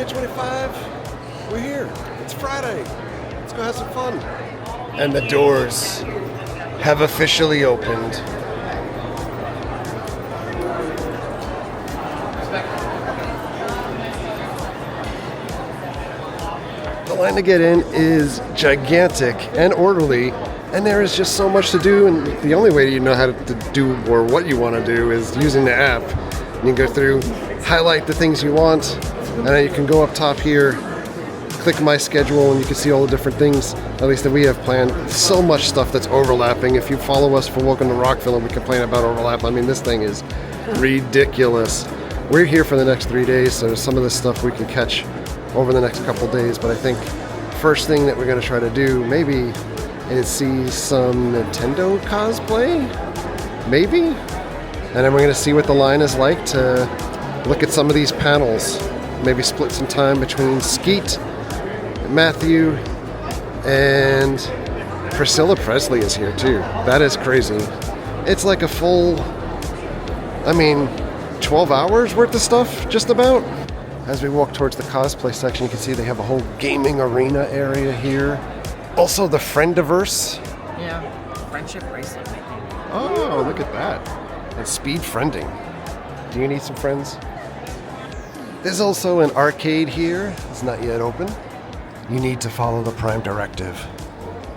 2025. We're here. It's Friday. Let's go have some fun. And the doors have officially opened. The line to get in is gigantic and orderly, and there is just so much to do, and the only way you know how to do or what you want to do is using the app. You can go through, highlight the things you want, and then you can go up top here, click my schedule, and you can see all the different things, at least that we have planned. So much stuff that's overlapping. If you follow us for Welcome to Rockville and we complain about overlap, I mean, this thing is ridiculous. We're here for the next 3 days, so some of this stuff we can catch over the next couple days, but I think first thing that we're going to try to do maybe is see some Nintendo cosplay, maybe? And then we're going to see what the line is like to look at some of these panels. Maybe split some time between Skeet, Matthew, and Priscilla Presley is here too. That is crazy. It's like a full, 12 hours worth of stuff, just about. As we walk towards the cosplay section, you can see they have a whole gaming arena area here. Also the Friendiverse. Yeah, friendship bracelet making. Oh, look at that. And speed friending. Do you need some friends? There's also an arcade here. It's not yet open. You need to follow the Prime Directive.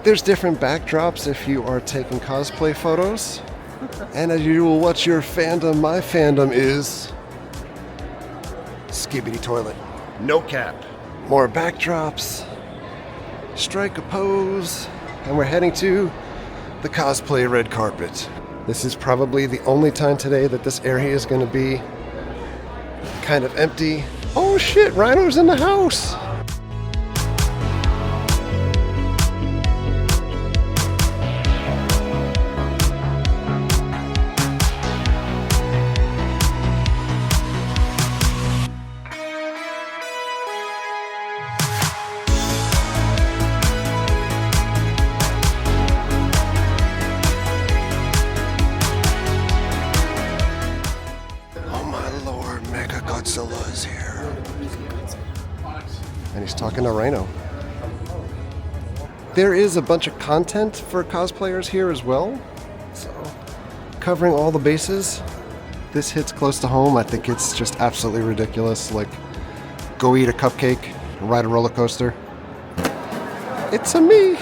There's different backdrops if you are taking cosplay photos. And as usual, what's your fandom? My fandom is Skibbity Toilet. No cap. More backdrops. Strike a pose. And we're heading to the cosplay red carpet. This is probably the only time today that this area is going to be kind of empty. Oh shit, Rhino's in the house. Is here. And he's talking to Rhino. There is a bunch of content for cosplayers here as well. So, covering all the bases. This hits close to home. I think it's just absolutely ridiculous. Like, go eat a cupcake, ride a roller coaster. It's a me.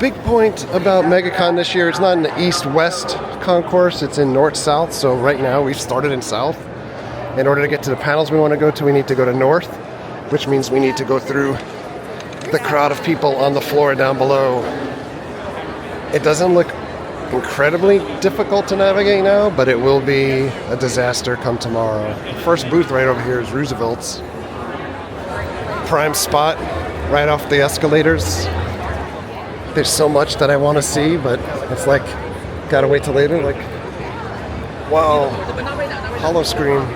Big point about MEGACON this year, it's not in the east-west concourse, it's in north-south. So right now we've started in south. In order to get to the panels we want to go to, we need to go to north, which means we need to go through the crowd of people on the floor down below. It doesn't look incredibly difficult to navigate now, but it will be a disaster come tomorrow. The first booth right over here is Roosevelt's. Prime spot, right off the escalators. There's so much that I want to see, but it's like, gotta wait till later. Like, wow, hollow screen.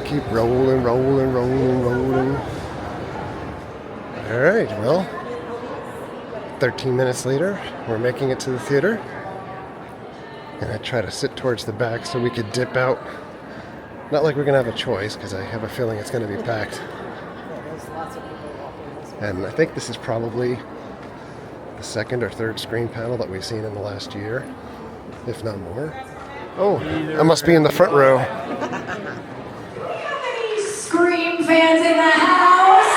Keep rolling, rolling, rolling, rolling. All right, well, 13 minutes later, we're making it to the theater. And I try to sit towards the back so we could dip out. Not like we're gonna have a choice, because I have a feeling it's gonna be packed. And I think this is probably the second or third screen panel that we've seen in the last year, if not more. Oh, I must be in the front row. Any Scream fans in the house?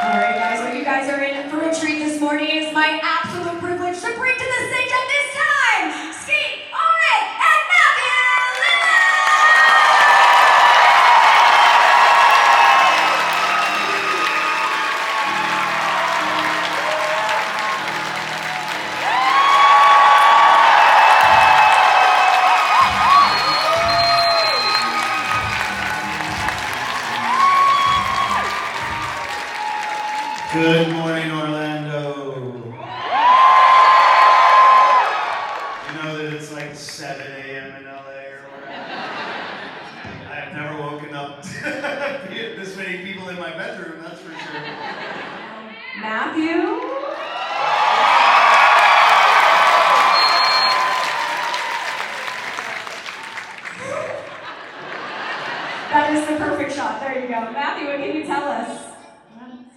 All right, guys, well, you guys are in for a treat this morning. It's my absolute privilege to bring to the stage at this time, Skeet, Owen, and Matthew. Good morning, Orlando. You know that it's like 7 a.m. in LA or whatever? I have never woken up to this many people in my bedroom, that's for sure. Matthew? That is the perfect shot. There you go. Matthew, what can you tell us?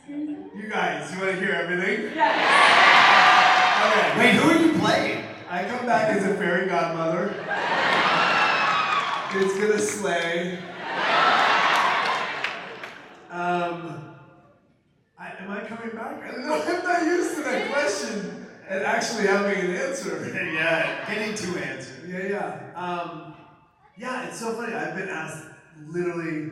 You guys, you want to hear everything? Yes. Okay, wait, who are you playing? I come back as a fairy godmother. It's gonna slay. Am I coming back? I don't know, I'm not used to that question and actually having an answer. Yeah, getting to answer. Yeah, it's so funny. I've been asked literally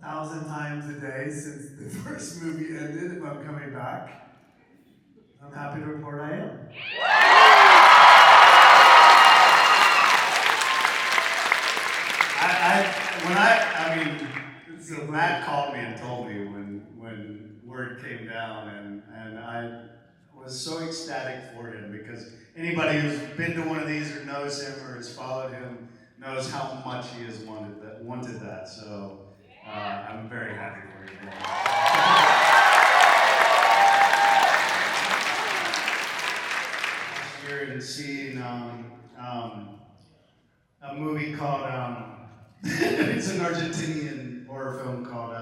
1,000 times a day since the first movie ended if I'm coming back. I'm happy to report I am. So Matt called me and told me when word came down, and I was so ecstatic for him because anybody who's been to one of these or knows him or has followed him knows how much he has wanted that. So I'm very happy for you. Last year in seeing a movie called it's an Argentinian horror film called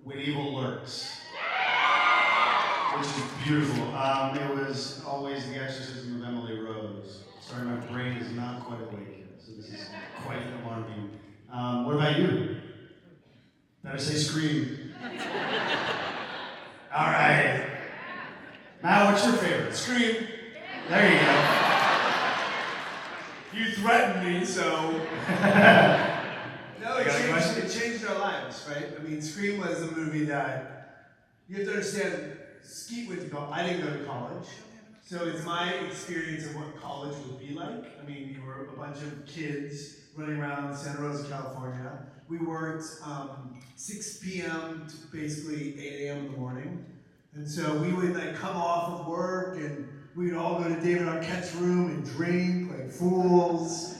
When Evil Lurks, which is beautiful. It was always The Exorcism of Emily Rose. Sorry, my brain is not quite awake yet, so this is quite alarming. What about you? Better say Scream. All right. Matt, what's your favorite? Scream. There you go. You threatened me, so... No, it changed our lives, right? I mean, Scream was a movie that, you have to understand, Skeet went to college. I didn't go to college. So it's my experience of what college would be like. I mean, you were a bunch of kids running around Santa Rosa, California. We worked 6 p.m. to basically 8 a.m. in the morning. And so we would like come off of work and we'd all go to David Arquette's room and drink, like fools.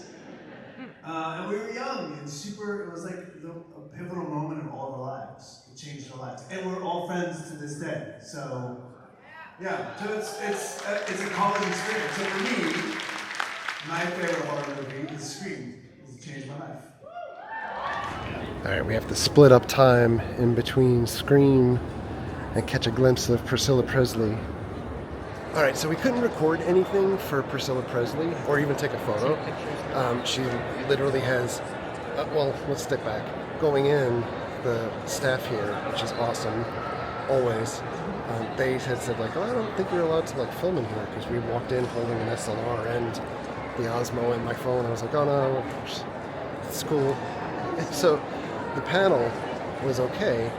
And we were young and super, it was like a pivotal moment in all of our lives. It changed our lives. And we're all friends to this day. So, yeah, so it's a college experience. So for me, my favorite horror movie is Scream. It's changed my life. All right, we have to split up time in between Scream and catch a glimpse of Priscilla Presley. All right, so we couldn't record anything for Priscilla Presley or even take a photo. She literally has, well, let's step back. Going in, the staff here, which is awesome, always, they had said like, oh, I don't think you're allowed to like film in here because we walked in holding an SLR and the Osmo and my phone. I was like, oh no, it's cool. So the panel was okay,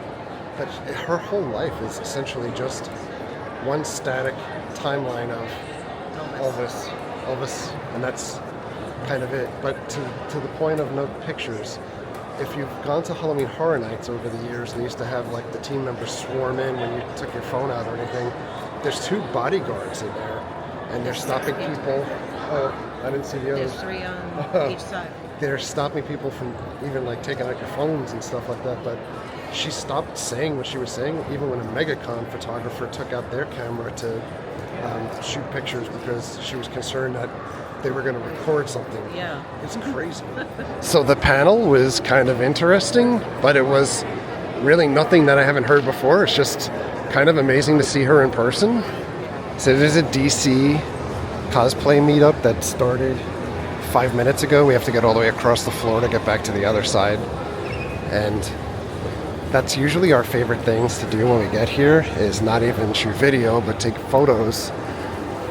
but her whole life is essentially just one static timeline of Elvis, and that's kind of it. But to the point of no pictures, if you've gone to Halloween Horror Nights over the years, they used to have like the team members swarm in when you took your phone out or anything. There's 2 bodyguards in there, and they're stopping people. Oh, I didn't see the others. There's 3 on each side. They're stopping people from even like taking out your phones and stuff like that, but she stopped saying what she was saying even when a MEGACON photographer took out their camera to shoot pictures because she was concerned that they were going to record something. Yeah. It's crazy. So the panel was kind of interesting, but it was really nothing that I haven't heard before. It's just kind of amazing to see her in person. So there's a DC cosplay meetup that started 5 minutes ago. We have to get all the way across the floor to get back to the other side. And that's usually our favorite things to do when we get here, is not even shoot video, but take photos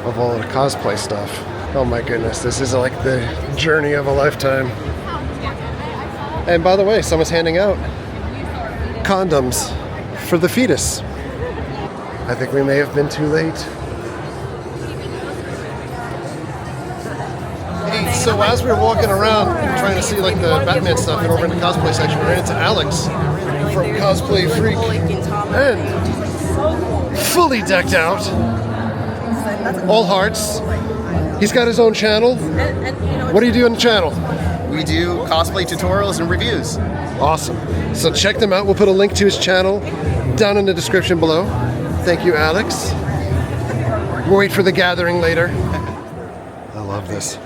of all of the cosplay stuff. Oh my goodness, this is like the journey of a lifetime. And by the way, someone's handing out condoms for the fetus. I think we may have been too late. Hey, so as we were walking around trying to see like the Batman stuff and over in the cosplay section, we ran into Alex from Cosplay Freak. And fully decked out, all hearts. He's got his own channel. What do you do on the channel? We do cosplay tutorials and reviews. Awesome. So check them out. We'll put a link to his channel down in the description below. Thank you, Alex. We'll wait for the gathering later. I love this.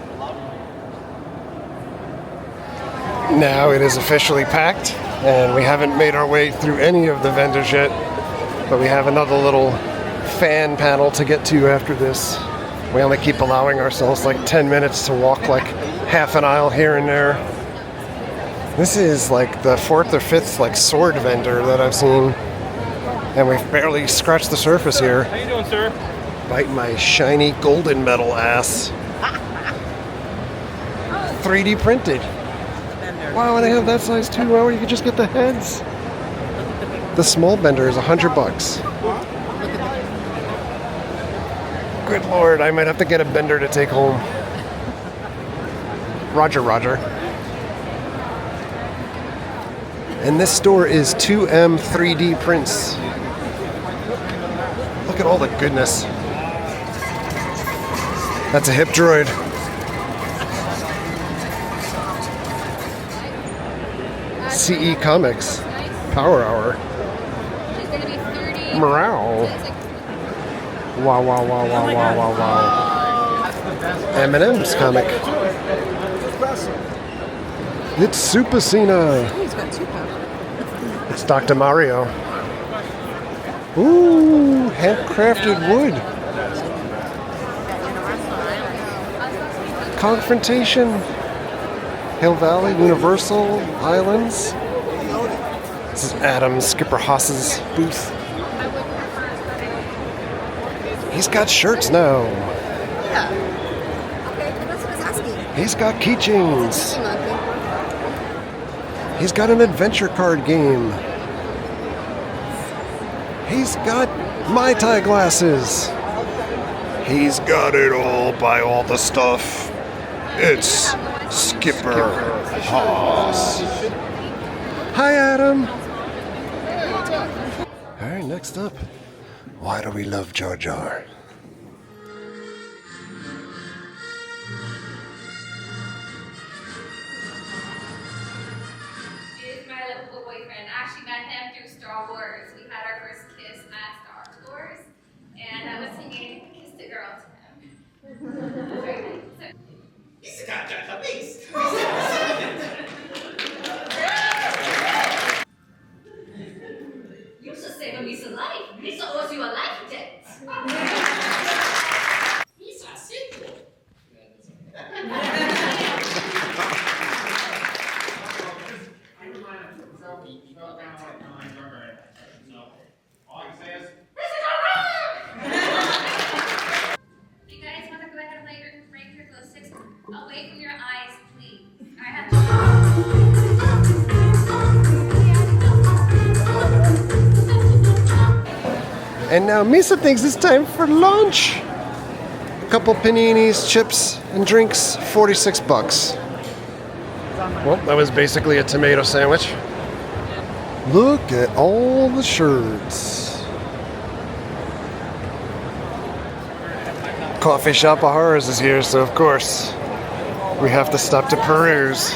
Now it is officially packed, and we haven't made our way through any of the vendors yet, but we have another little fan panel to get to after this. We only keep allowing ourselves like 10 minutes to walk like half an aisle here and there. This is like the 4th or 5th like sword vendor that I've seen, and we've barely scratched the surface here. How you doing, sir? Bite my shiny golden metal ass. 3D printed. Wow, and they have that size too. Wow, you could just get the heads. The small bender is $100. Good lord, I might have to get a bender to take home. Roger, Roger. And this store is 2M 3D prints. Look at all the goodness. That's a hip droid. CE Comics. Power Hour. Morale. Wow, wow, wow, wow, wow, wow, wow. M&M's comic. It's Super Cena. It's Dr. Mario. Ooh, handcrafted wood. Confrontation. Hill Valley, Universal Islands. This is Adam Skipper Haas's booth. He's got shirts now. Yeah. Okay, that's what I was asking. He's got keychains. He's got an adventure card game. He's got Mai Tai glasses. He's got it all, buy all the stuff. It's Skipper Haas. Hi, Adam. All right, next up. Why do we love Jar Jar? Is my little boyfriend. I actually met him through Star Wars. We had our first kiss at Star Wars, and I was singing "Kiss the Girl" to him. He's got a beast. You should save me some life. This owes you a life debt. He's a sequel. You guys want to go ahead and break your glow sticks away from your eyes, please. I have And now Misa thinks it's time for lunch. A couple paninis, chips, and drinks, $46. Well, that was basically a tomato sandwich. Look at all the shirts. Coffee shop of horrors is here, so of course we have to stop to peruse.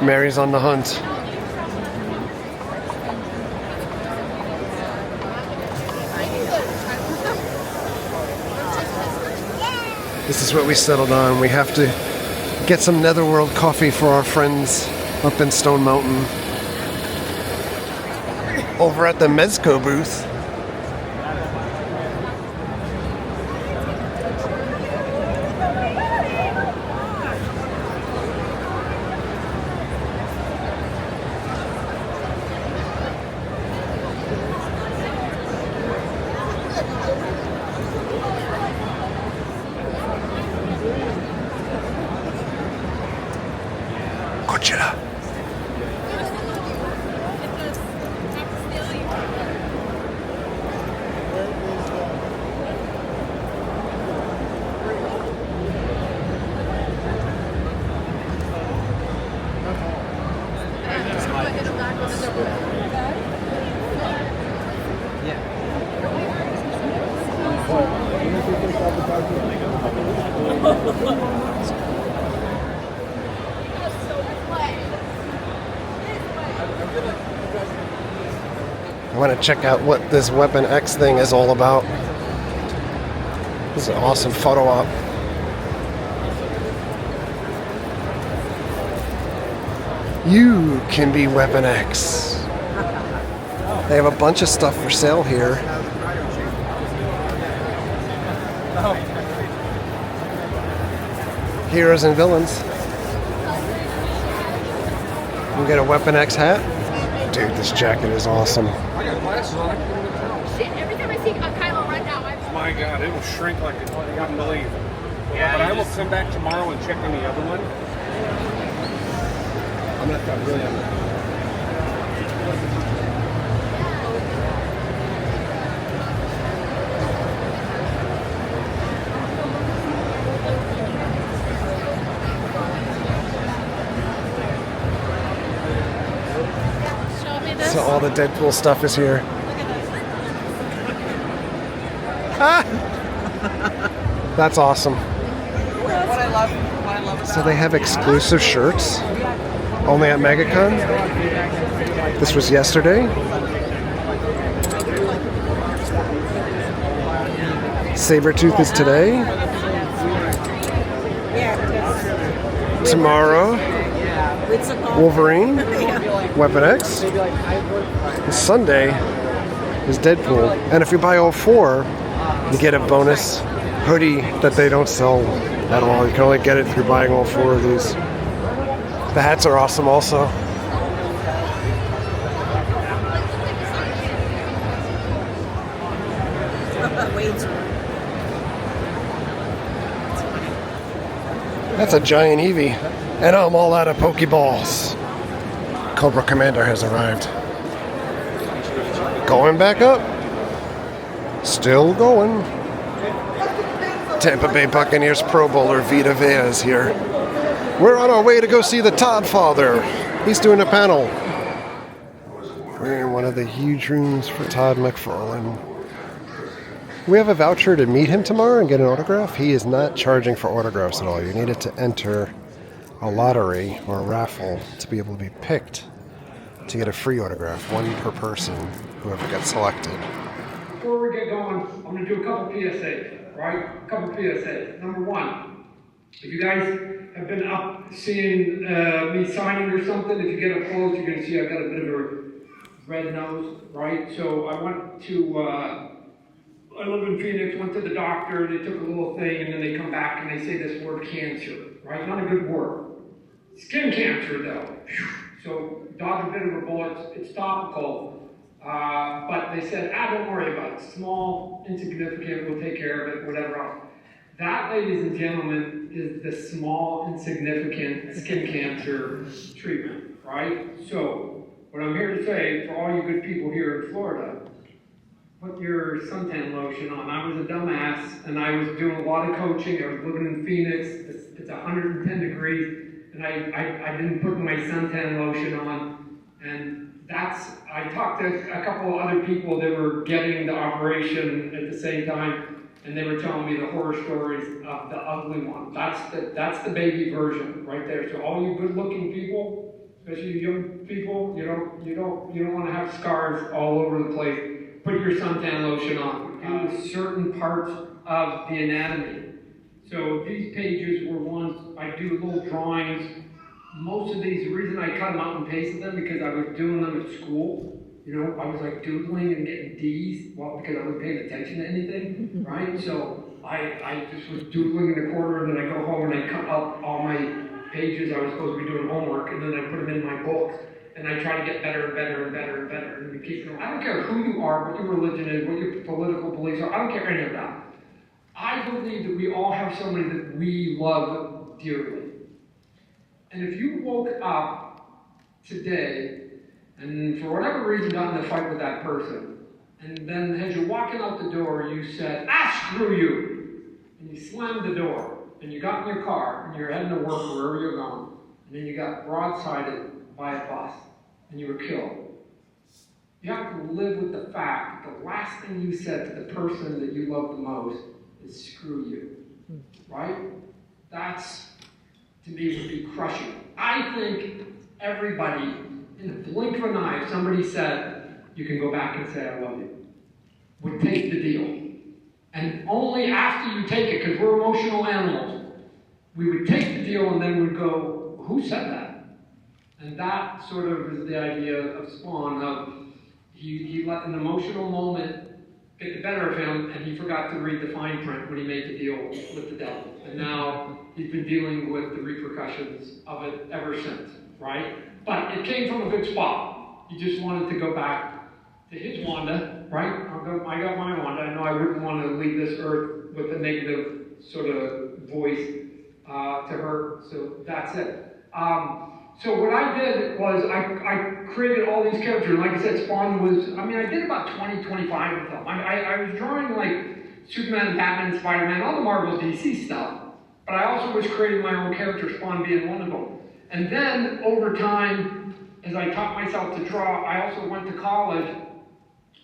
Mary's on the hunt. This is what we settled on. We have to get some Netherworld coffee for our friends up in Stone Mountain. Over at the Mezco booth. Godzilla. I want to check out what this Weapon X thing is all about. This is an awesome photo op. You can be Weapon X. They have a bunch of stuff for sale here. Heroes and villains. You can get a Weapon X hat. Dude, this jacket is awesome. I got glasses on. Shit, every time I see a Kylo Ren now, I'm... My God, it'll shrink like you wouldn't believe. Yeah, but I will come back tomorrow and check on the other one. I'm not really on that. So all the Deadpool stuff is here. Ah! That's awesome. What I love about So they have exclusive shirts only at MegaCon. This was yesterday. Sabretooth is today. Tomorrow, Wolverine, Weapon X. And Sunday is Deadpool. And if you buy all four, you get a bonus hoodie that they don't sell at all. You can only get it through buying all four of these. The hats are awesome also. That's a giant Eevee. And I'm all out of Pokeballs. Cobra Commander has arrived. Going back up. Still going. Tampa Bay Buccaneers Pro Bowler Vita Vea is here. We're on our way to go see the Todd Father. He's doing a panel. We're in one of the huge rooms for Todd McFarlane. We have a voucher to meet him tomorrow and get an autograph. He is not charging for autographs at all. You needed to enter a lottery or a raffle to be able to be picked to get a free autograph, one per person, whoever gets selected. Before we get going, I'm going to do a couple PSAs, right? A couple PSAs. Number one, if you guys have been up seeing me signing or something, if you get up close, you're going to see I've got a bit of a red nose, right? So I went to, I live in Phoenix, went to the doctor, they took a little thing, and then they come back and they say this word cancer, right? Not a good word. Skin cancer, though. So dodged a bit of a bullet, it's topical. But they said, don't worry about it. Small, insignificant, we'll take care of it, whatever else. That, ladies and gentlemen, is the small, insignificant skin cancer treatment, right? So, what I'm here to say, for all you good people here in Florida, put your suntan lotion on. I was a dumbass, and I was doing a lot of coaching. I was living in Phoenix. It's 110 degrees, and I didn't put my suntan lotion on. And I talked to a couple of other people that were getting the operation at the same time, and they were telling me the horror stories of the ugly one. That's the baby version right there. So all you good-looking people, especially you young people, you don't want to have scars all over the place. Put your suntan lotion on. Do certain parts of the anatomy. So these pages were ones I do little drawings. Most of these, the reason I cut them out and pasted them because I was doing them at school. You know, I was like doodling and getting D's, well, because I wasn't paying attention to anything, right? So I just was doodling in the corner, and then I go home and I cut up all my pages I was supposed to be doing homework, and then I put them in my books, and I try to get better and better and better and better. And we keep going. I don't care who you are, what your religion is, what your political beliefs are. I don't care any of that. I believe that we all have somebody that we love dearly. And if you woke up today and for whatever reason got in a fight with that person, and then as you're walking out the door, you said, screw you, and you slammed the door, and you got in your car, and you're heading to work wherever you're going, and then you got broadsided by a bus, and you were killed. You have to live with the fact that the last thing you said to the person that you love the most is screw you, right? That's, to me, would be crushing. I think everybody, in the blink of an eye, if somebody said, you can go back and say, I love you. Would take the deal. And only after you take it, because we're emotional animals, we would take the deal and then we'd go, who said that? And that sort of is the idea of Spawn, of he let an emotional moment get the better of him, and he forgot to read the fine print when he made the deal with the devil. And now he's been dealing with the repercussions of it ever since, right? But it came from a good spot. He just wanted to go back to his Wanda, right? I got my Wanda. I know I wouldn't want to leave this earth with a negative sort of voice to her, so that's it. So what I did was I created all these characters. Like I said, Spawn was, I did about 20, 25 of them. I was drawing like Superman, Batman, Spider-Man, all the Marvel DC stuff. But I also was creating my own character, Spawn being one of them. And then over time, as I taught myself to draw, I also went to college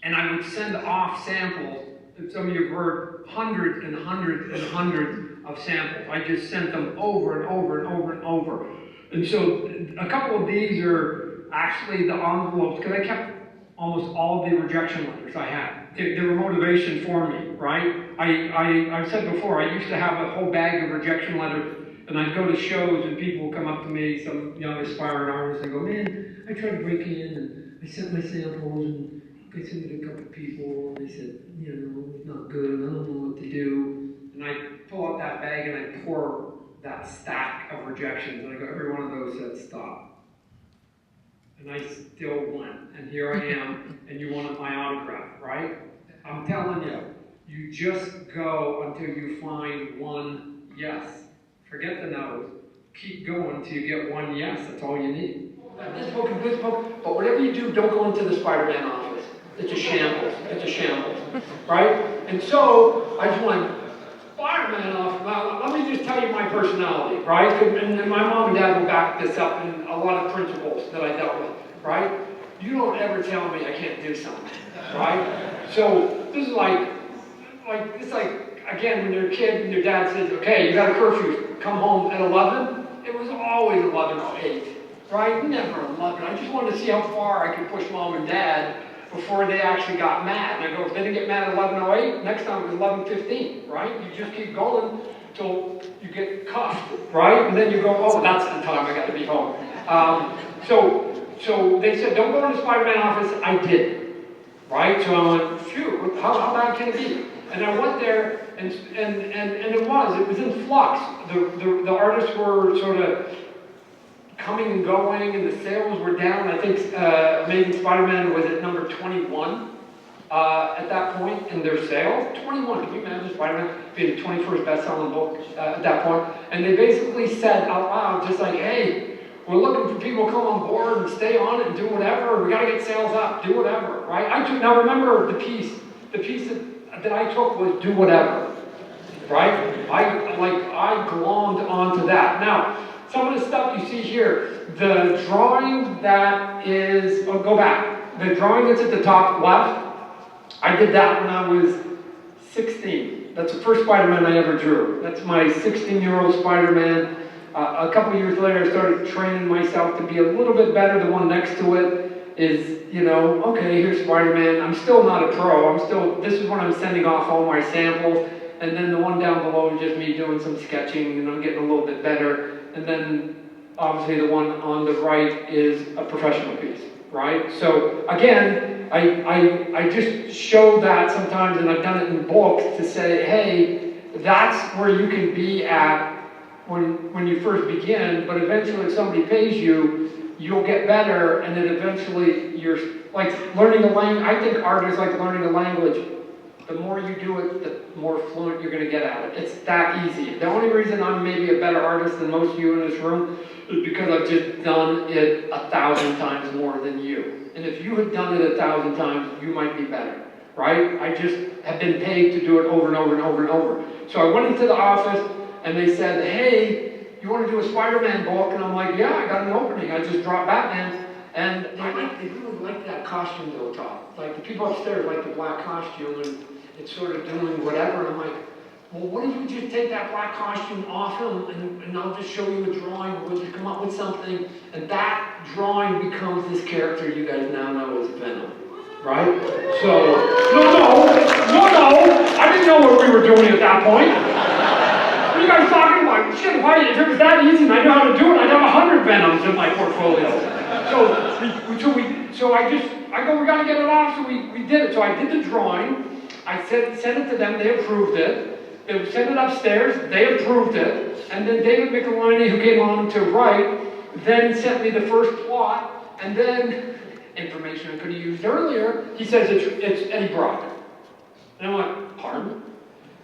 and I would send off samples. And some of you have heard hundreds and hundreds and hundreds of samples. I just sent them over and over and over and over. And so a couple of these are actually the envelopes, because I kept almost all of the rejection letters I had. They were motivation for me, right? I've said before, I used to have a whole bag of rejection letters, and I'd go to shows and people would come up to me, some young aspiring artists, and go, man, I tried to break in, and I sent my samples, and I sent it to a couple of people, and they said, it's not good, I don't know what to do. And I pull out that bag and I pour that stack of rejections, and I go, every one of those said stop. And I still went, and here I am, and you wanted my autograph, right? I'm telling you, you just go until you find one yes. Forget the no's. Keep going until you get one yes, that's all you need. This book and this book, but whatever you do, don't go into the Spider-Man office. It's a shambles, right? And so, I just went, Spider-Man off. Now, let me just tell you my personality, right? And my mom and dad will back this up in a lot of principles that I dealt with, right? You don't ever tell me I can't do something, right? So this is like again, when you're a kid and your dad says, okay, you got a curfew, come home at 11. It was always 11:08, right? Never 11. I just wanted to see how far I could push mom and dad before they actually got mad. And I go, if they didn't get mad at 11:08, next time it was 11:15, right? You just keep going till you get cuffed, right? And then you go, oh, that's the time I got to be home. So they said, don't go to the Spider-Man office. I did, right? So I went, phew, how bad can it be? And I went there, and it was in flux. The artists were sort of coming and going, and the sales were down. I think Amazing Spider-Man was at number 21 at that point in their sales. 21, can you imagine Spider-Man being the 21st best-selling book at that point? And they basically said out loud, just like, hey, we're looking for people to come on board and stay on it and do whatever. We got to get sales up, do whatever, right? Now remember the piece that I took was do whatever, right? I glommed onto that. Now, some of the stuff you see here, the drawing that is, go back. The drawing that's at the top left, I did that when I was 16. That's the first Spider-Man I ever drew. That's my 16-year-old Spider-Man. A couple years later, I started training myself to be a little bit better. The one next to it is, okay, here's Spider-Man. I'm still not a pro. This is when I'm sending off all my samples. And then the one down below is just me doing some sketching, and I'm getting a little bit better. And then, obviously, the one on the right is a professional piece, right? So, again, I just show that sometimes, and I've done it in books to say, hey, that's where you can be at when you first begin, but eventually if somebody pays you, you'll get better, and then eventually you're, like learning a language. I think art is like learning a language. The more you do it, the more fluent you're going to get at it. It's that easy. The only reason I'm maybe a better artist than most of you in this room is because I've just done it 1,000 times more than you. And if you had done it 1,000 times, you might be better, right? I just have been paid to do it over and over and over and over. So I went into the office, and they said, hey, you want to do a Spider-Man book? And I'm like, yeah, I got an opening. I just dropped Batman. And they really like that costume though, Todd. Like the people upstairs like the black costume, and it's sort of doing whatever. And I'm like, well, what if we just take that black costume off him, and I'll just show you a drawing, we'll just come up with something, and that drawing becomes this character you guys now know as Venom. right? So, no, I didn't know what we were doing at that point. What are you guys talking about? Shit, if it was that easy and I knew how to do it, I'd have 100 Venoms in my portfolio. So I go, we gotta get it off, so we did it. So I did the drawing, I sent it to them, they approved it. They sent it upstairs, they approved it. And then David McFarlane, who came on to write, then sent me the first plot, and then information I could have used earlier, he says it's Eddie Brock. And I'm like, pardon?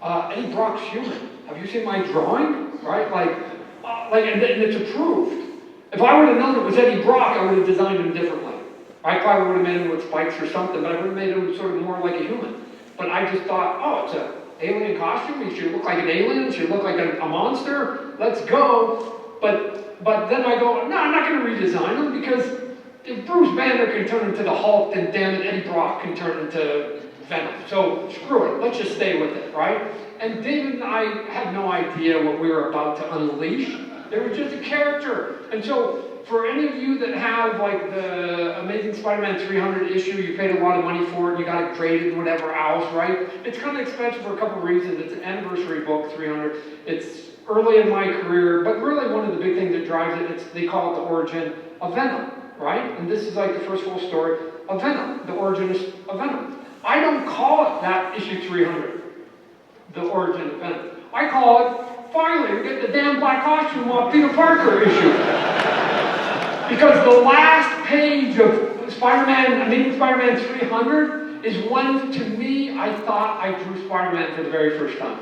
Eddie Brock's human. Have you seen my drawing? Right? And it's approved. If I would have known it was Eddie Brock, I would have designed him differently. I probably would have made him with spikes or something, but I would have made him sort of more like a human. But I just thought, oh, it's an alien costume. He should look like an alien. He should look like a monster. Let's go. But then I go, no, I'm not going to redesign him because if Bruce Banner can turn into the Hulk, then damn it, Eddie Brock can turn into Venom. So screw it. Let's just stay with it, right? And David and I had no idea what we were about to unleash. They were just a character. And so for any of you that have like the Amazing Spider-Man 300 issue, you paid a lot of money for it, you got it graded and whatever else, right? It's kind of expensive for a couple of reasons. It's an anniversary book, 300. It's early in my career, but really one of the big things that drives it, they call it the origin of Venom, right? And this is like the first full story of Venom, the origin of Venom. I don't call it that issue 300, the origin of Venom. I call it, finally, we're getting the damn black costume off Peter Parker issue. Because the last page of Spider-Man, Amazing Spider-Man 300 is when, to me, I thought I drew Spider-Man for the very first time.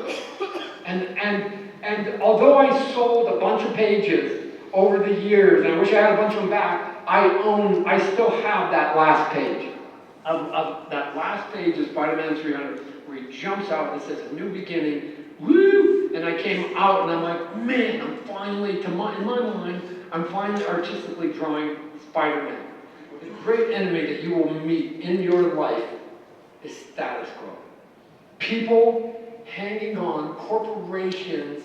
And although I sold a bunch of pages over the years, and I wish I had a bunch of them back, I still have that last page. Of that last page of Spider-Man 300, where he jumps out and says, a new beginning, woo! And I came out and I'm like, man, I'm finally, in my mind, I'm finally artistically drawing Spider-Man. The great enemy that you will meet in your life is status quo. People hanging on, corporations,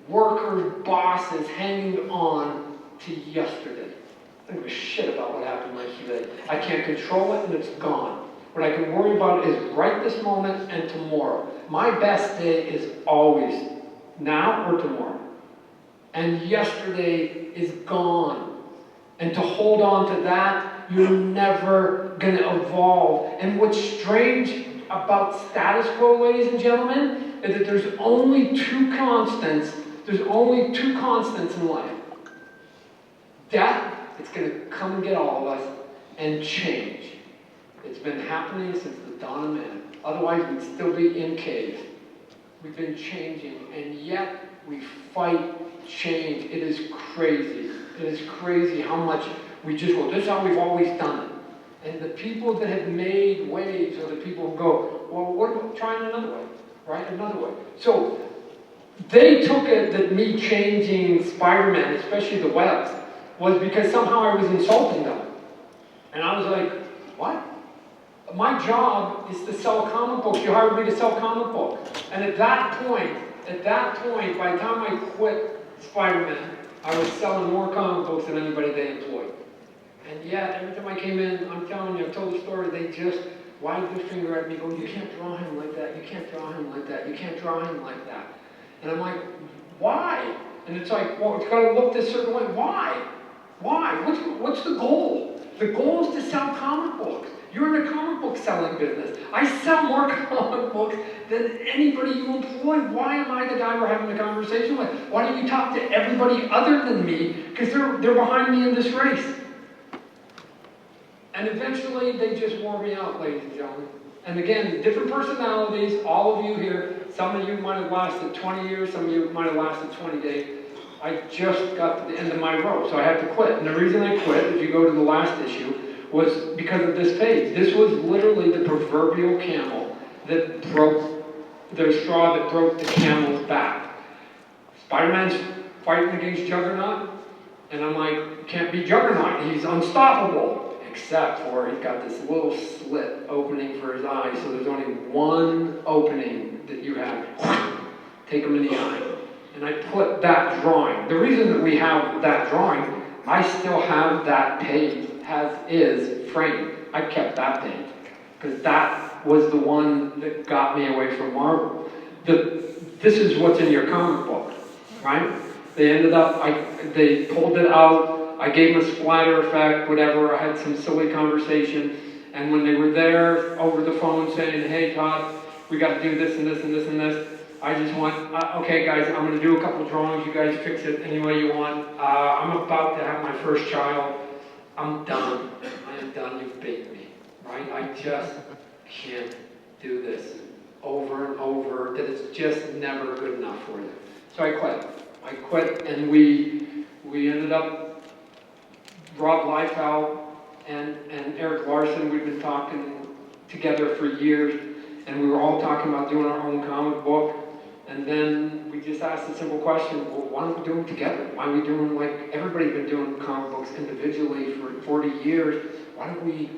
workers, bosses hanging on to yesterday. I don't give a shit about what happened yesterday. I can't control it and it's gone. What I can worry about is right this moment and tomorrow. My best day is always now or tomorrow. And yesterday is gone. And to hold on to that, you're never going to evolve. And what's strange about status quo, ladies and gentlemen, is that there's only two constants. There's only two constants in life. Death, it's going to come and get all of us, and change. It's been happening since the dawn of man. Otherwise, we'd still be in caves. We've been changing, and yet we fight change. It is crazy. It is crazy how much we just go, this is how we've always done it. And the people that have made waves are the people who go, well, what about trying another way, right? Another way. So they took it that me changing Spider-Man, especially the webs, was because somehow I was insulting them. And I was like, what? My job is to sell comic books. You hired me to sell comic books. And at that point, by the time I quit Spider-Man, I was selling more comic books than anybody they employed. And yet, every time I came in, I'm telling you, I've told the story, they just wagged their finger at me going, you can't draw him like that, you can't draw him like that, you can't draw him like that. And I'm like, why? And it's like, well, it's got to look this certain way. Why? Why? What's the goal? The goal is to sell comic books. You're in the comic book selling business. I sell more comic books than anybody you employ. Why am I the guy we're having a conversation with? Why don't you talk to everybody other than me? Because they're behind me in this race. And eventually they just wore me out, ladies and gentlemen. And again, different personalities, all of you here. Some of you might have lasted 20 years, some of you might have lasted 20 days. I just got to the end of my rope, so I had to quit. And the reason I quit, if you go to the last issue, was because of this page. This was literally the proverbial camel that broke, the straw that broke the camel's back. Spider-Man's fighting against Juggernaut, and I'm like, can't be Juggernaut, he's unstoppable. Except for he's got this little slit opening for his eye, so there's only one opening that you have. Take him in the eye. And I put that drawing. The reason that we have that drawing, I still have that page as is framed. I kept that page. because that was the one that got me away from Marvel. This is what's in your comic book, right? They ended up, they pulled it out, I gave them a splatter effect, whatever, I had some silly conversation, and when they were there over the phone saying, hey Todd, we got to do this and this and this and this, I just want, okay guys, I'm going to do a couple drawings, you guys fix it any way you want. I'm about to have my first child. I'm done. I am done, you've beat me, right? I just can't do this over and over, that it's just never good enough for you. So I quit, and we ended up, Rob Liefeld and Eric Larson, we've been talking together for years, and we were all talking about doing our own comic book. And then we just asked a simple question, well, why don't we do them together? Why are we doing, like, everybody's been doing comic books individually for 40 years. Why don't we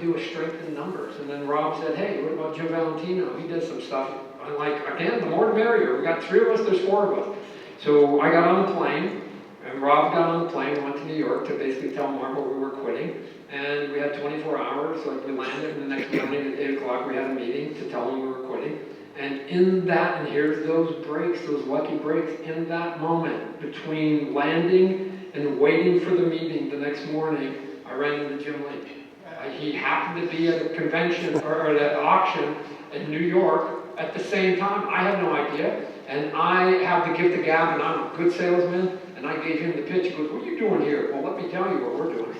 do a strength in numbers? And then Rob said, hey, what about Jim Valentino? He does some stuff. I'm like, again, the more the merrier. We got 3 of us, there's 4 of us. So I got on the plane, and Rob got on the plane and went to New York to basically tell Marvel we were quitting. And we had 24 hours, like we landed, and the next morning at 8 o'clock we had a meeting to tell them we were quitting. And in that, and here's those breaks, those lucky breaks, in that moment between landing and waiting for the meeting the next morning, I ran into Jim Lee. He happened to be at a convention or at an auction in New York at the same time. I had no idea. And I have the gift of gab, and I'm a good salesman. And I gave him the pitch. He goes, what are you doing here? Well, let me tell you what we're doing.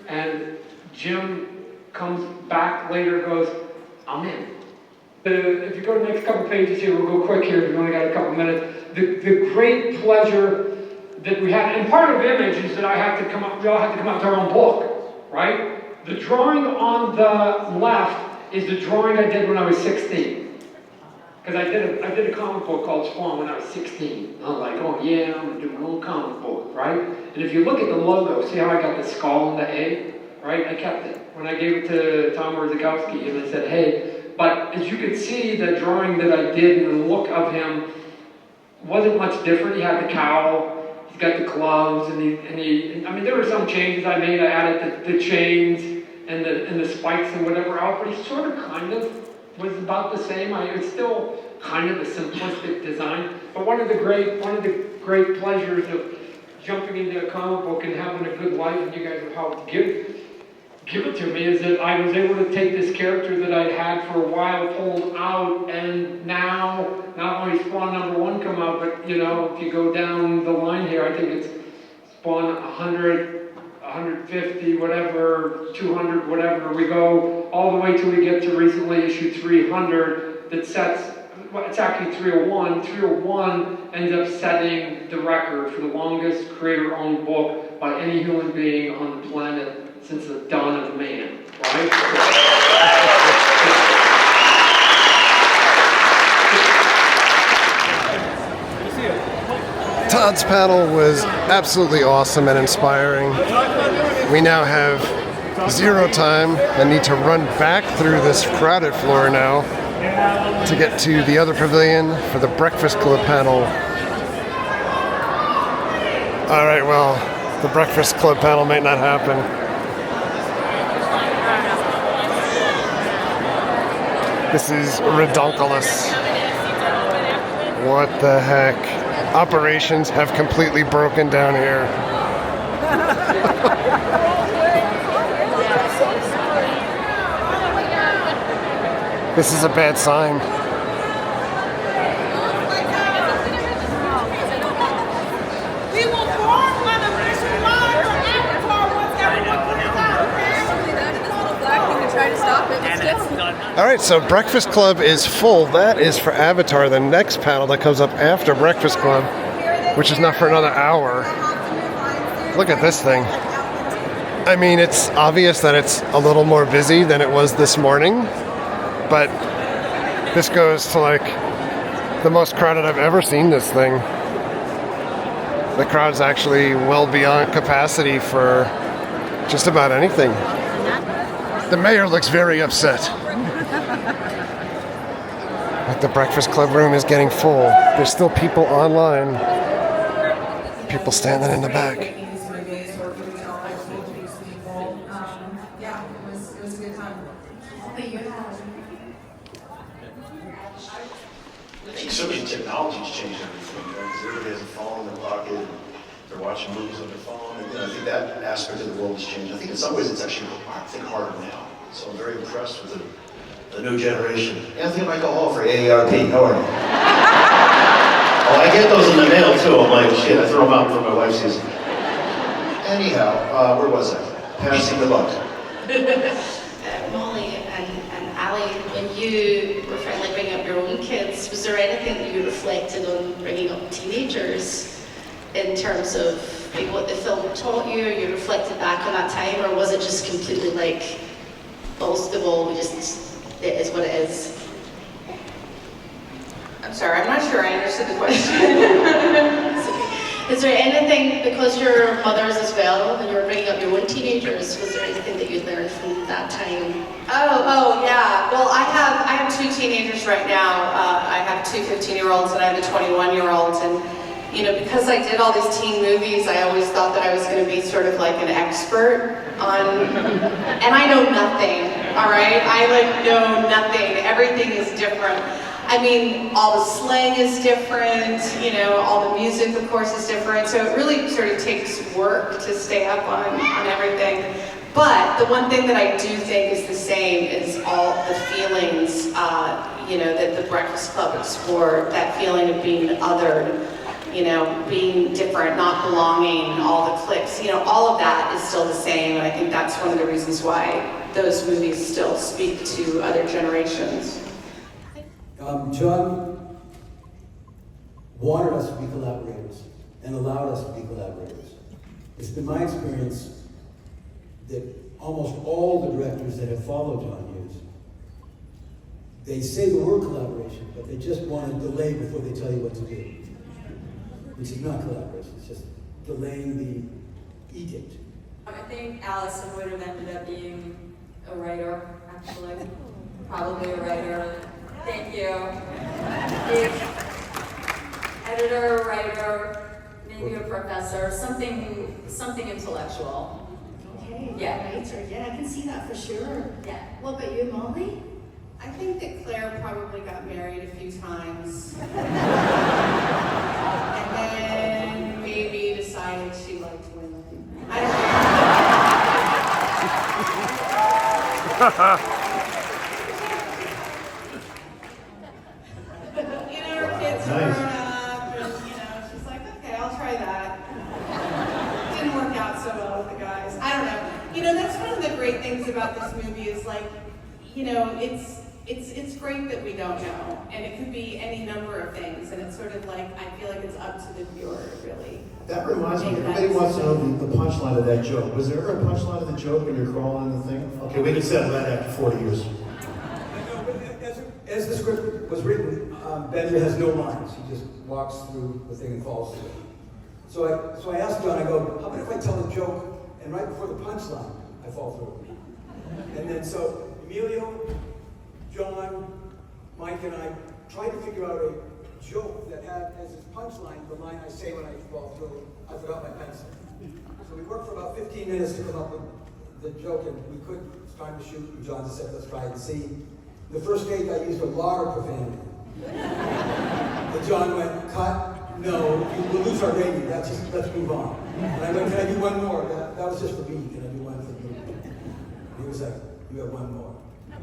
And Jim comes back later and goes, I'm in. If you go to the next couple pages here, we'll go quick here, we've only got a couple minutes. The great pleasure that we had, and part of Image is that we all had to come up with our own book, right? The drawing on the left is the drawing I did when I was 16. Because I did a comic book called Spawn when I was 16. I was like, oh yeah, I'm going to do my own comic book, right? And if you look at the logo, see how I got the skull and the A? Right? I kept it. When I gave it to Tom Warzakowski, and I said, hey, but as you can see, the drawing that I did and the look of him wasn't much different. He had the cowl, he's got the gloves, and I mean, there were some changes I made. I added the chains and the spikes and whatever else, but he sort of kind of was about the same. It's still kind of a simplistic design, but one of the great pleasures of jumping into a comic book and having a good life, and you guys have helped give it to me, is that I was able to take this character that I'd had for a while pulled out, and now not only Spawn #1 come out, but you know, if you go down the line here, I think it's Spawn 100, 150, whatever, 200, whatever, we go all the way till we get to recently issued 300 that sets, well, it's actually 301. 301 ends up setting the record for the longest creator-owned book by any human being on the planet since the dawn of man, right? Todd's panel was absolutely awesome and inspiring. We now have 0 time and need to run back through this crowded floor now to get to the other pavilion for the Breakfast Club panel. Alright, well, the Breakfast Club panel might not happen. This is redonkulous. What the heck? Operations have completely broken down here. This is a bad sign. We will form an official line for Avatar once everyone comes out, okay? Try to stop it. Alright, so Breakfast Club is full. That is for Avatar. The next panel that comes up after Breakfast Club, which is not for another hour. Look at this thing. I mean, it's obvious that it's a little more busy than it was this morning, but this goes to like the most crowded I've ever seen this thing. The crowd's actually well beyond capacity for just about anything. The mayor looks very upset. But the Breakfast Club room is getting full. There's still people online. People standing in the back. Yeah, it was It was a good time. But you have. I think so many technologies changed everything, because everybody has a phone in their pocket, they're watching movies on their phone, and I think that aspect of the world has changed. I think in some ways it's actually, I think, harder now. So I'm very impressed with the new generation. Anthony Michael Hall for AARP, how are you? Oh, I get those in the mail too. I'm like, shit, I throw them out for my wife sees them. Anyhow, where was I? Passing the buck. Molly and Ali, when you were finally bringing up your own kids, was there anything that you reflected on bringing up teenagers in terms of like, what the film taught you, or you reflected back on that time, or was it just completely like, balls to the wall, it is what it is? I'm sorry, I'm not sure I understood the question. Is there anything, because you're mothers as well, and you were bringing up your own teenagers, was there anything that you learned from that time? Oh yeah. Well, I have two teenagers right now. I have two 15-year-olds and I have a 21-year-old. And you know, because I did all these teen movies, I always thought that I was going to be sort of like an expert on, and I know nothing. All right, I like know nothing. Everything is different. I mean, all the slang is different, you know, all the music, of course, is different. So it really sort of takes work to stay up on everything. But the one thing that I do think is the same is all the feelings, you know, that the Breakfast Club explored, that feeling of being othered, you know, being different, not belonging, all the cliques, you know, all of that is still the same. And I think that's one of the reasons why those movies still speak to other generations. John wanted us to be collaborators and allowed us to be collaborators. It's been my experience that almost all the directors that have followed John Hughes, they say the word collaboration, but they just want to delay before they tell you what to do. Which is not collaboration, it's just delaying the edict. I think Allison would have ended up being a writer, actually. Probably a writer. Thank you. Editor, writer, maybe a professor, something intellectual. Okay, yeah. Writer, yeah, I can see that for sure. Yeah. What about you, Molly? I think that Claire probably got married a few times. And then maybe decided she liked women. I don't know. You know, her kids are grown up, and you know, she's like, okay, I'll try that. Didn't work out so well with the guys. I don't know. You know, that's one of the great things about this movie is like, you know, it's great that we don't know, and it could be any number of things, and it's sort of like, I feel like it's up to the viewer to really. That reminds me, everybody wants to know the punchline of that joke. Was there ever a punchline of the joke when you're crawling the thing? Okay, we can settle that after 40 years. As the script was written, Bender has no lines. He just walks through the thing and falls through it. So I asked John, I go, how about if I tell a joke, and right before the punchline, I fall through it. And then so Emilio, John, Mike, and I tried to figure out a joke that had as its punchline the line I say when I fall through, I forgot my pencil. So we worked for about 15 minutes to come up with the joke, and we couldn't. It was time to shoot, and John just said, let's try and see. The first take I used a lot of profanity. And John went, cut, no, we'll lose our rating, let's move on. And I went, can I do one more? That was just for me, can I do one for you? And he was like, you have one more.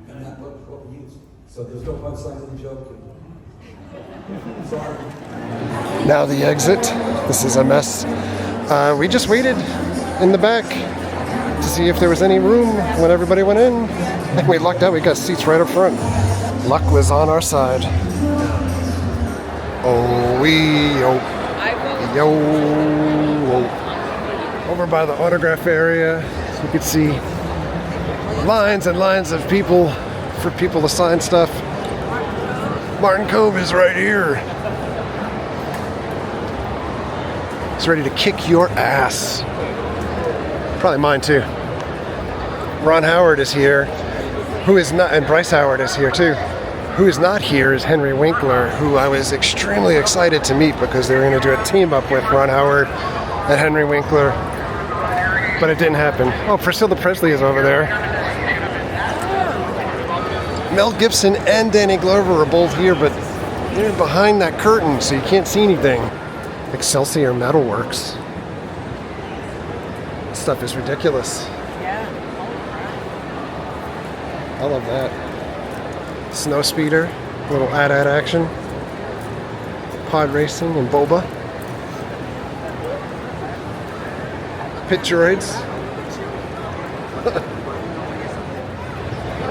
And that's what we used. So there's no punchline in the joke. Sorry. Now the exit. This is a mess. We just waited in the back to see if there was any room when everybody went in. And we lucked out, we got seats right up front. Luck was on our side. Oh, yo. Over by the autograph area, you could see lines and lines of people for people to sign stuff. Martin Cove is right here. He's ready to kick your ass. Probably mine too. Ron Howard is here, who is not, and Bryce Howard is here too. Who is not here is Henry Winkler, who I was extremely excited to meet because they were going to do a team up with Ron Howard and Henry Winkler, but it didn't happen. Oh, Priscilla Presley is over there. Mel Gibson and Danny Glover are both here, but they're behind that curtain, so you can't see anything. Excelsior Metalworks. This stuff is ridiculous. I love that. Snow speeder, little AT-AT action. Pod racing and boba. Pit droids.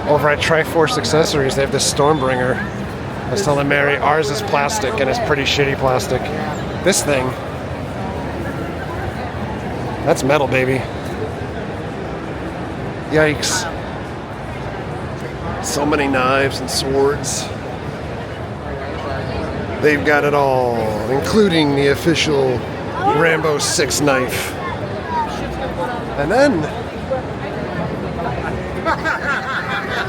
Over at Triforce Accessories, they have this Stormbringer. I was telling Mary, ours is plastic and it's pretty shitty plastic. This thing, that's metal, baby. Yikes. So many knives and swords. They've got it all, including the official Rambo 6 knife. And then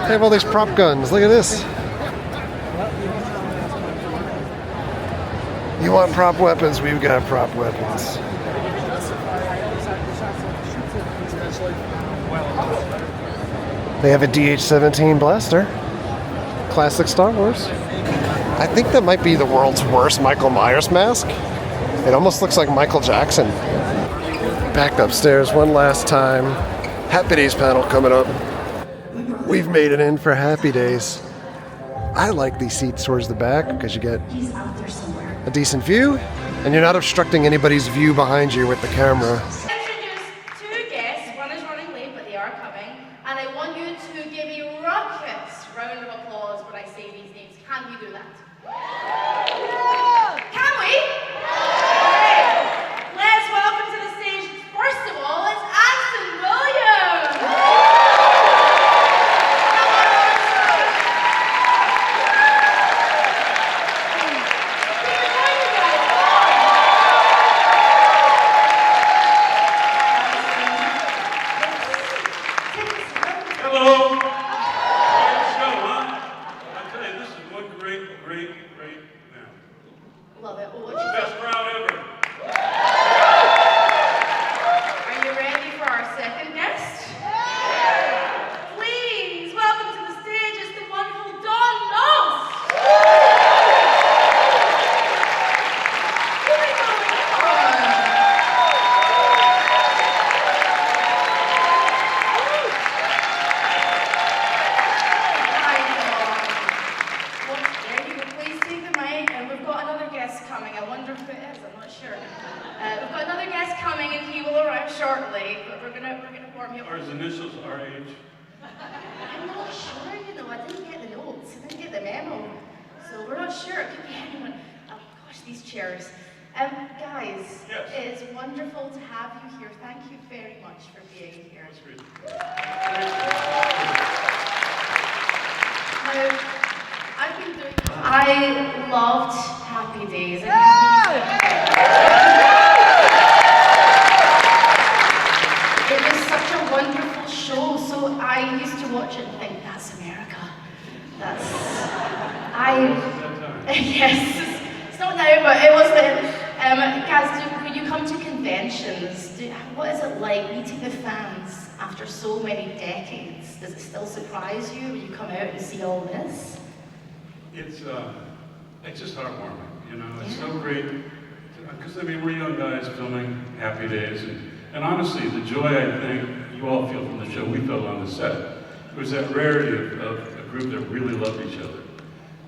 they have all these prop guns. Look at this. You want prop weapons? We've got prop weapons. They have a DH-17 blaster. Classic Star Wars. I think that might be the world's worst Michael Myers mask. It almost looks like Michael Jackson. Back upstairs one last time. Happy Days panel coming up. We've made it in for Happy Days. I like these seats towards the back because you get a decent view and you're not obstructing anybody's view behind you with the camera. Introduce two guests. One is running late, but they are coming. And I want you to give a raucous round of applause when I say these names. Can we do that? Can we? Okay. Let's welcome to the stage, first of all, it's Aston Williams. Guys, it is wonderful to have you here. Thank you very much for being here. Now, I loved Happy Days. It was such a wonderful show. So I used to watch it and think, that's America. Yes, it's not now, but it was then. Guys, when you come to conventions, what is it like meeting the fans after so many decades? Does it still surprise you when you come out and see all this? It's just heartwarming, you know. It's so great because I mean we're young guys filming Happy Days, and honestly, the joy I think you all feel from the show we felt on the set. It was that rarity of a group that really loved each other,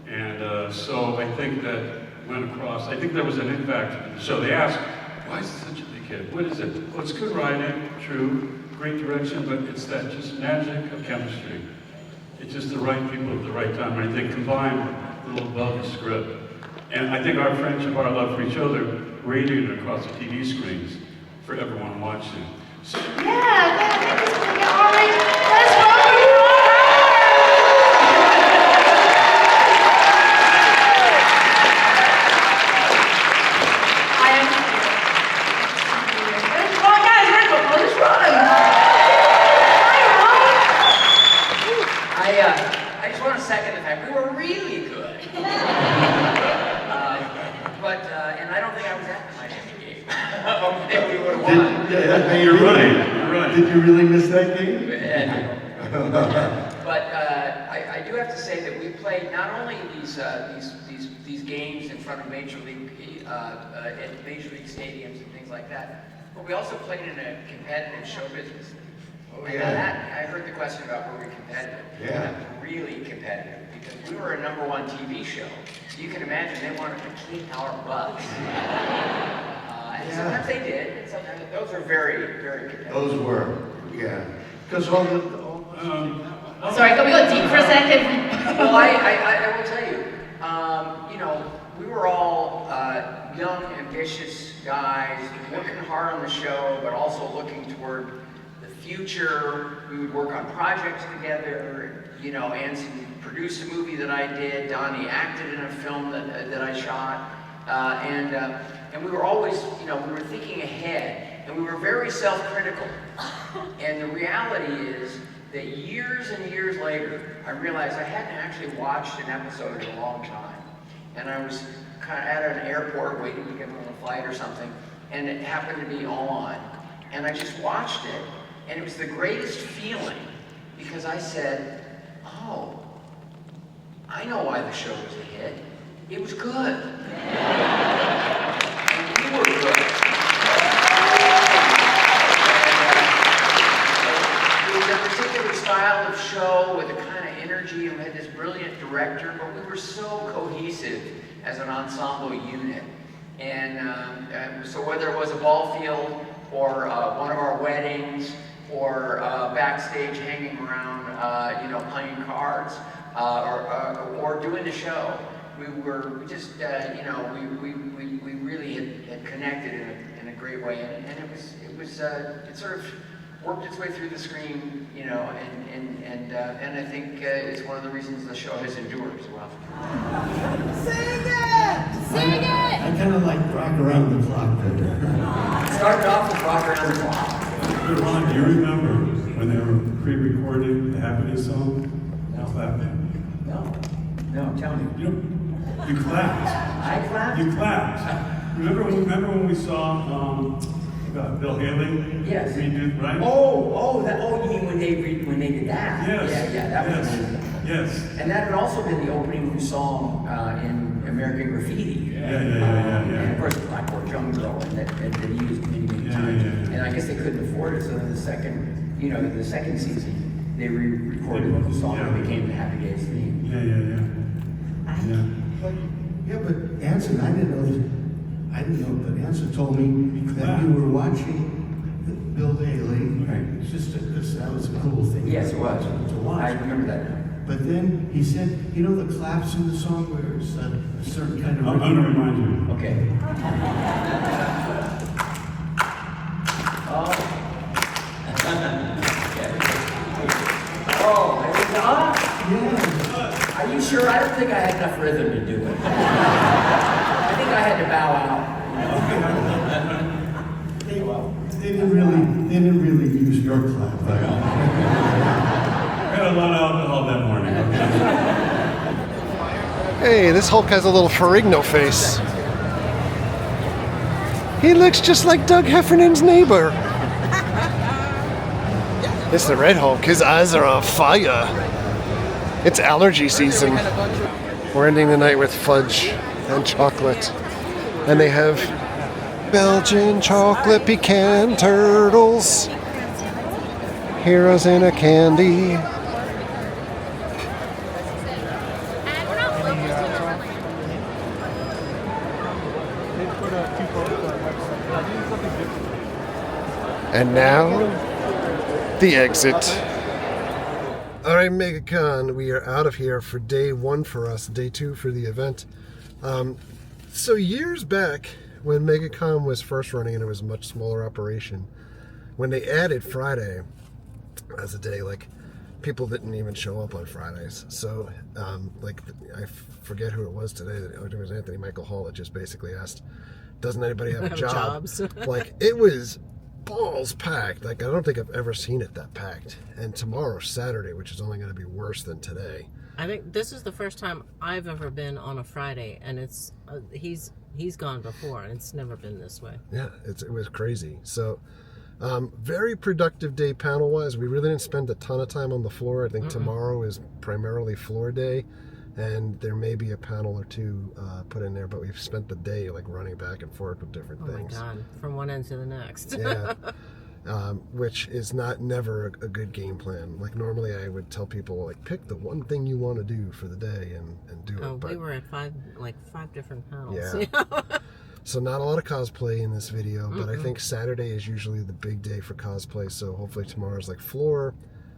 and so I think that went across. I think there was an impact in the show. They asked, why is it such a big hit? What is it? Well, it's good writing, true, great direction, but it's that just magic of chemistry. It's just the right people at the right time, and I think combined a little above the script. And I think our friendship, our love for each other, radiated across the TV screens for everyone watching. So, All right, let's welcome you. I just want to second the fact we were really good. And I don't think I was at the Miami game. Okay, we would have won. Yeah, you're right. Did you really miss that game? But I do have to say play not only these games in front of major league stadiums and things like that, but we also played in a competitive show business. Oh, And yeah. that, I heard the question about were we competitive. Yeah. Really competitive, because we were a #1 TV show. So you can imagine they wanted to kick our butts. And sometimes they did, and sometimes those are very, very competitive. Those were, yeah. Because all the Sorry, can we go deep for a second? Well, I will tell you, you know, we were all young, ambitious guys, working hard on the show, but also looking toward the future. We would work on projects together. You know, Anson produced a movie that I did. Donnie acted in a film that I shot, and we were always, you know, we were thinking ahead, and we were very self-critical. And the reality is that years and years later, I realized I hadn't actually watched an episode in a long time. And I was kind of at an airport waiting to get on a flight or something, and it happened to be on. And I just watched it, and it was the greatest feeling, because I said, oh, I know why the show was a hit. It was good. And we were good. A particular style of show with a kind of energy, and we had this brilliant director, but we were so cohesive as an ensemble unit. And so whether it was a ball field or one of our weddings or backstage hanging around, you know, playing cards or doing the show, we just, you know, we really had connected in a great way, and it sort of worked its way through the screen, you know, and I think it's one of the reasons the show has endured as well. Sing it! Sing it! I kind of like Rock Around the Clock better. Started off with Rock Around the Clock. Hey, Ron, do you remember when they were pre-recording the Happiness song? No. Clapping. No, tell me. You clapped. I clapped? You clapped. Remember when we saw Bill Haley? Yes. Redo, right? You mean when they did that? Yes. Yeah, that was amazing. Yes. And that had also been the opening song in American Graffiti. Yeah. And of course, Blackboard Jungle, and that used many times. Yeah. And I guess they couldn't afford it, so then the second season, they re-recorded the song and it became the Happy Days theme. Yeah, but Anson, I didn't know, but Anson told me that you were watching Bill Haley. Right. It's just because that was a cool thing. Yes, it was. To watch. I remember that now. But then he said, you know the claps in the song where it's a certain kind of... I'm going to remind you. Okay. Yeah. Are you sure? I don't think I had enough rhythm to do it. I think I had to bow out. They didn't really use your clap. I had a lot of alcohol that morning. Hey, this Hulk has a little Ferrigno face. He looks just like Doug Heffernan's neighbor. It's the Red Hulk. His eyes are on fire. It's allergy season. We're ending the night with fudge and chocolate. And they have Belgian chocolate pecan turtles. Heroes in a candy. And now, the exit. All right, MegaCon, we are out of here for day one for us, day two for the event. So years back, when MegaCon was first running and it was a much smaller operation, when they added Friday as a day, like, people didn't even show up on Fridays. So, I forget who it was today. It was Anthony Michael Hall that just basically asked, doesn't anybody have a job? Jobs. Like, it was balls packed. Like, I don't think I've ever seen it that packed. And tomorrow's Saturday, which is only going to be worse than today. I think this is the first time I've ever been on a Friday, and it's he's gone before, and it's never been this way. Yeah, it was crazy. So, very productive day panel-wise. We really didn't spend a ton of time on the floor. I think tomorrow is primarily floor day. and there may be a panel or two put in there, but we've spent the day like running back and forth with different things. Oh my God, from one end to the next. Yeah. Which is never a good game plan. Like normally I would tell people like pick the one thing you want to do for the day and do it. But we were at five different panels. Yeah. So not a lot of cosplay in this video, but I think Saturday is usually the big day for cosplay. So hopefully tomorrow's like floor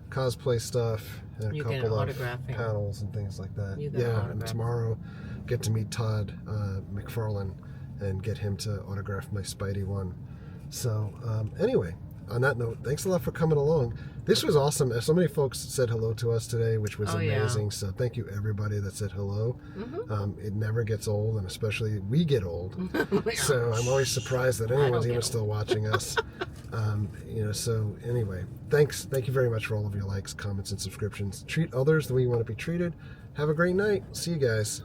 cosplay stuff and a couple of panels and things like that. Yeah, and tomorrow get to meet Todd McFarlane and get him to autograph my Spidey one. So anyway, on that note, thanks a lot for coming along. This was awesome. So many folks said hello to us today, which was amazing. So thank you everybody that said hello. It never gets old, and especially we get old. So I'm always surprised that anyone's even still watching us. You know, so anyway, thanks. Thank you very much for all of your likes, comments, and subscriptions. Treat others the way you want to be treated. Have a great night. See you guys.